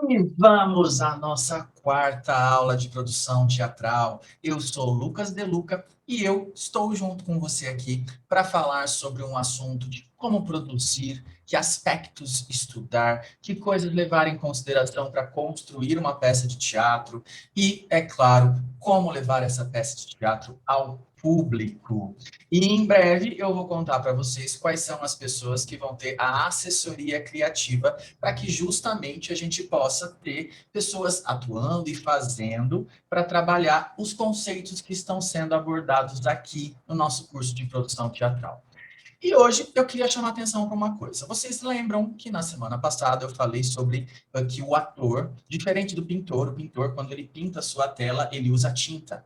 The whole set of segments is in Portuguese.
E vamos à nossa quarta aula de produção teatral. Eu sou o Lucas De Luca e eu estou junto com você aqui para falar sobre um assunto de como produzir, que aspectos estudar, que coisas levar em consideração para construir uma peça de teatro e, é claro, como levar essa peça de teatro ao público. E em breve eu vou contar para vocês quais são as pessoas que vão ter a assessoria criativa para que justamente a gente possa ter pessoas atuando e fazendo para trabalhar os conceitos que estão sendo abordados aqui no nosso curso de produção teatral. E hoje eu queria chamar a atenção para uma coisa. Vocês lembram que na semana passada eu falei sobre que o ator, diferente do pintor, o pintor, quando ele pinta a sua tela, ele usa tinta.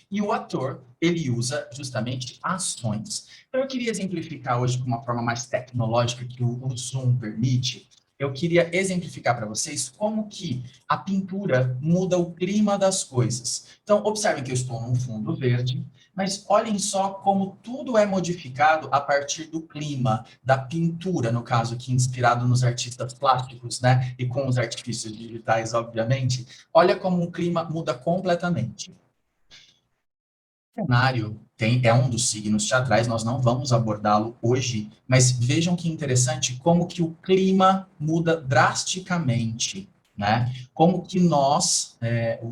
E o ator, ele usa justamente ações. Então, eu queria exemplificar hoje de uma forma mais tecnológica que o Zoom permite. Eu queria exemplificar para vocês como que a pintura muda o clima das coisas. Então, observem que eu estou num fundo verde, mas olhem só como tudo é modificado a partir do clima, da pintura, no caso aqui, inspirado nos artistas plásticos, né? E com os artifícios digitais, obviamente. Olha como o clima muda completamente. Cenário é um dos signos teatrais, nós não vamos abordá-lo hoje, mas vejam que interessante como que o clima muda drasticamente, né? Como que nós,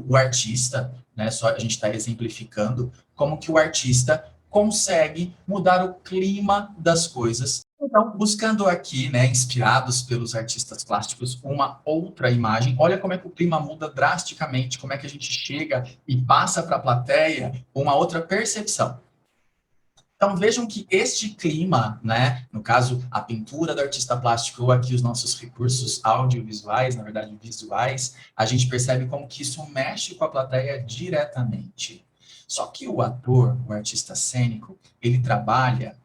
o artista, né, só a gente está exemplificando, como que o artista consegue mudar o clima das coisas. Então, buscando aqui, né, inspirados pelos artistas plásticos, uma outra imagem, olha como é que o clima muda drasticamente, como é que a gente chega e passa para a plateia uma outra percepção. Então vejam que este clima, né, no caso a pintura do artista plástico ou aqui os nossos recursos audiovisuais, na verdade visuais, a gente percebe como que isso mexe com a plateia diretamente. Só que o ator, o artista cênico, ele trabalha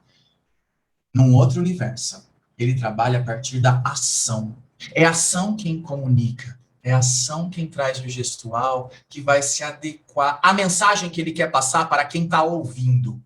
num outro universo. Ele trabalha a partir da ação. É a ação quem comunica. É a ação quem traz o gestual, que vai se adequar à mensagem que ele quer passar para quem está ouvindo.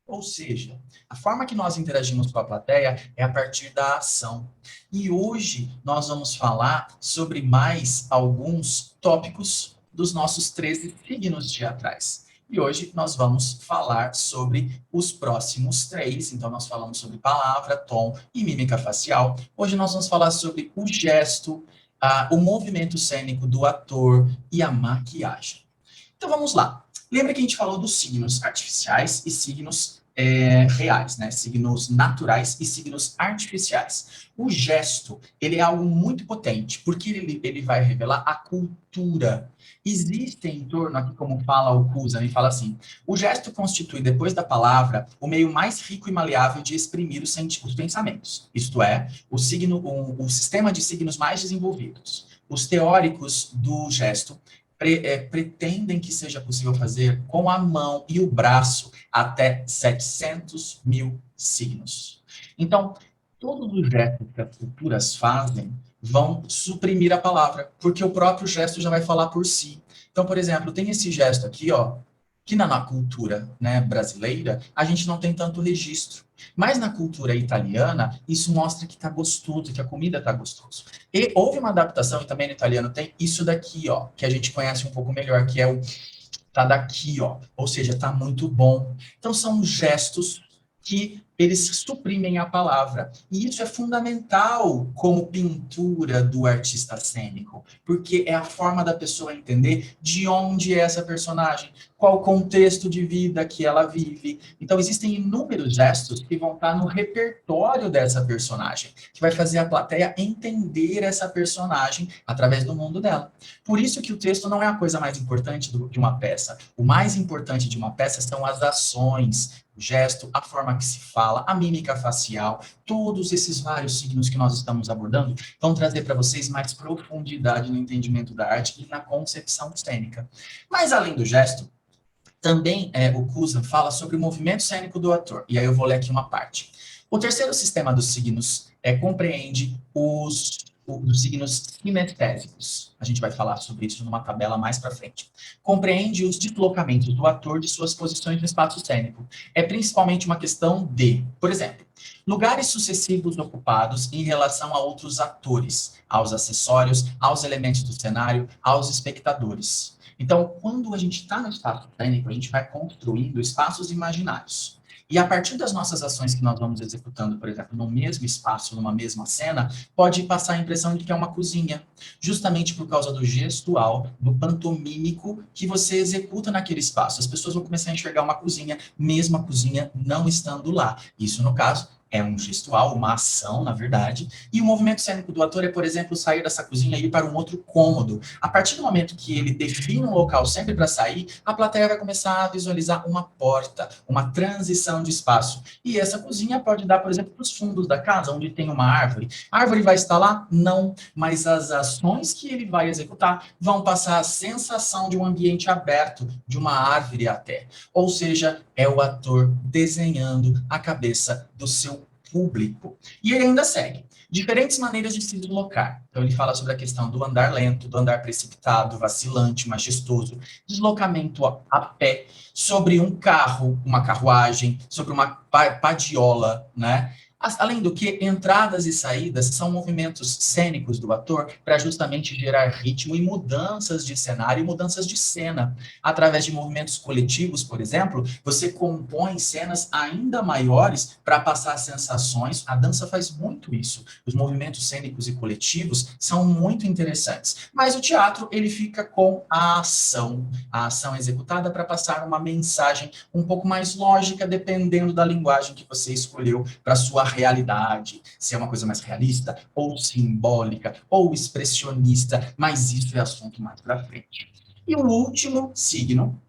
Ou seja, a forma que nós interagimos com a plateia é a partir da ação. E hoje nós vamos falar sobre mais alguns tópicos dos nossos 13 signos teatrais. E hoje nós vamos falar sobre os próximos três. Então, nós falamos sobre palavra, tom e mímica facial. Hoje nós vamos falar sobre o gesto, o movimento cênico do ator e a maquiagem. Então, vamos lá. Lembra que a gente falou dos signos artificiais e signos reais, né? Signos naturais e signos artificiais. O gesto, ele é algo muito potente, porque ele vai revelar a cultura. Existe em torno, aqui como fala o Cusa, ele fala assim, o gesto constitui, depois da palavra, o meio mais rico e maleável de exprimir os pensamentos. Isto é, o sistema de signos mais desenvolvidos. Os teóricos do gesto pretendem que seja possível fazer com a mão e o braço até 700 mil signos. Então, todos os gestos que as culturas fazem vão suprimir a palavra, porque o próprio gesto já vai falar por si. Então, por exemplo, tem esse gesto aqui, ó, que na cultura, né, brasileira, a gente não tem tanto registro. Mas na cultura italiana, isso mostra que está gostoso, que a comida está gostosa. E houve uma adaptação, e também no italiano tem isso daqui, ó, que a gente conhece um pouco melhor, que é o tá daqui, ó. Ou seja, tá muito bom. Então são gestos que eles suprimem a palavra. E isso é fundamental como pintura do artista cênico, porque é a forma da pessoa entender de onde é essa personagem, qual o contexto de vida que ela vive. Então existem inúmeros gestos que vão estar no repertório dessa personagem, que vai fazer a plateia entender essa personagem através do mundo dela. Por isso que o texto não é a coisa mais importante de uma peça. O mais importante de uma peça são as ações, o gesto, a forma que se fala, a mímica facial, todos esses vários signos que nós estamos abordando vão trazer para vocês mais profundidade no entendimento da arte e na concepção cênica. Mas além do gesto, também o Cusa fala sobre o movimento cênico do ator. E aí eu vou ler aqui uma parte. O terceiro sistema dos signos compreende os dos signos sinestésicos. A gente vai falar sobre isso numa tabela mais para frente. Compreende os deslocamentos do ator de suas posições no espaço cênico. É principalmente uma questão de, por exemplo, lugares sucessivos ocupados em relação a outros atores, aos acessórios, aos elementos do cenário, aos espectadores. Então, quando a gente está no espaço cênico, a gente vai construindo espaços imaginários. E a partir das nossas ações que nós vamos executando, por exemplo, no mesmo espaço, numa mesma cena, pode passar a impressão de que é uma cozinha, justamente por causa do gestual, do pantomímico que você executa naquele espaço. As pessoas vão começar a enxergar uma cozinha, mesmo a cozinha não estando lá. Isso, no caso, é um gestual, uma ação, na verdade, e o movimento cênico do ator é, por exemplo, sair dessa cozinha e ir para um outro cômodo. A partir do momento que ele define um local sempre para sair, a plateia vai começar a visualizar uma porta, uma transição de espaço. E essa cozinha pode dar, por exemplo, para os fundos da casa, onde tem uma árvore. A árvore vai estar lá? Não, mas as ações que ele vai executar vão passar a sensação de um ambiente aberto, de uma árvore até. Ou seja, é o ator desenhando a cabeça do seu público. E ele ainda segue. Diferentes maneiras de se deslocar. Então, ele fala sobre a questão do andar lento, do andar precipitado, vacilante, majestoso, deslocamento a pé, sobre um carro, uma carruagem, sobre uma padiola, né? Além do que, entradas e saídas são movimentos cênicos do ator para justamente gerar ritmo e mudanças de cenário e mudanças de cena. Através de movimentos coletivos, por exemplo, você compõe cenas ainda maiores para passar sensações. A dança faz muito isso. Os movimentos cênicos e coletivos são muito interessantes. Mas o teatro, ele fica com a ação executada para passar uma mensagem um pouco mais lógica, dependendo da linguagem que você escolheu para sua realidade, se é uma coisa mais realista, ou simbólica, ou expressionista, mas isso é assunto mais para frente. E o último signo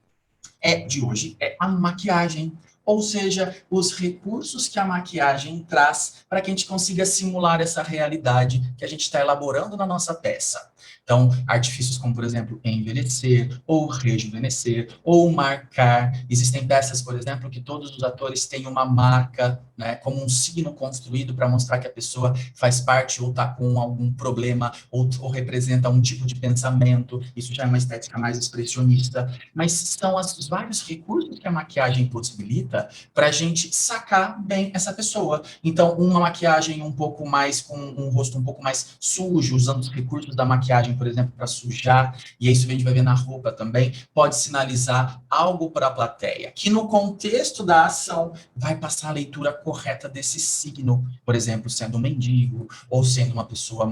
de hoje é a maquiagem, ou seja, os recursos que a maquiagem traz para que a gente consiga simular essa realidade que a gente está elaborando na nossa peça. Então, artifícios como, por exemplo, envelhecer, ou rejuvenescer, ou marcar. Existem peças, por exemplo, que todos os atores têm uma marca, né, como um signo construído para mostrar que a pessoa faz parte ou está com algum problema, ou representa um tipo de pensamento. Isso já é uma estética mais expressionista. Mas são os vários recursos que a maquiagem possibilita para a gente sacar bem essa pessoa. Então, uma maquiagem um pouco mais, com um rosto um pouco mais sujo, usando os recursos da maquiagem, por exemplo, para sujar, e isso a gente vai ver na roupa também, pode sinalizar algo para a plateia, que no contexto da ação vai passar a leitura correta desse signo, por exemplo, sendo um mendigo, ou sendo uma pessoa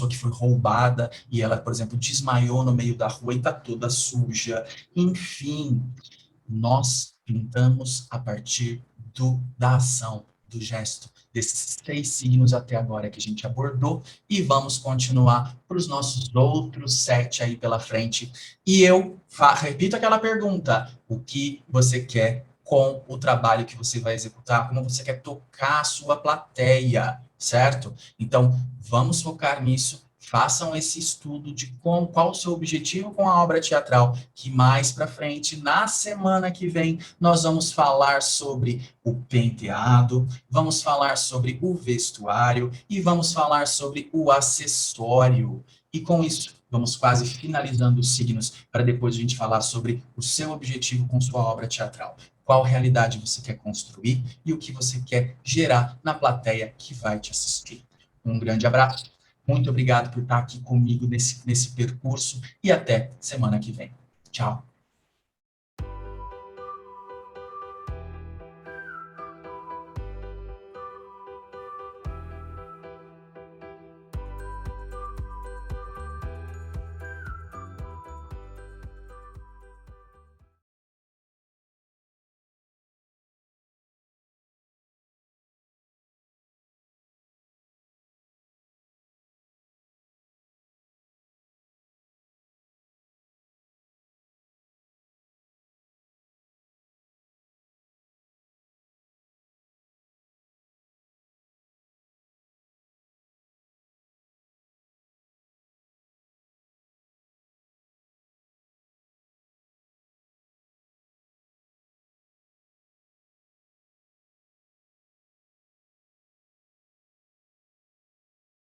que foi roubada, e ela, por exemplo, desmaiou no meio da rua e está toda suja. Enfim, nós pintamos a partir da ação, do gesto, desses 6 signos até agora que a gente abordou, e vamos continuar para os nossos outros 7 aí pela frente. E eu repito aquela pergunta: o que você quer com o trabalho que você vai executar? Como você quer tocar a sua plateia, certo? Então, vamos focar nisso. Façam esse estudo de qual o seu objetivo com a obra teatral, que mais para frente, na semana que vem, nós vamos falar sobre o penteado, vamos falar sobre o vestuário e vamos falar sobre o acessório. E com isso, vamos quase finalizando os signos, para depois a gente falar sobre o seu objetivo com sua obra teatral. Qual realidade você quer construir e o que você quer gerar na plateia que vai te assistir. Um grande abraço. Muito obrigado por estar aqui comigo nesse percurso e até semana que vem. Tchau.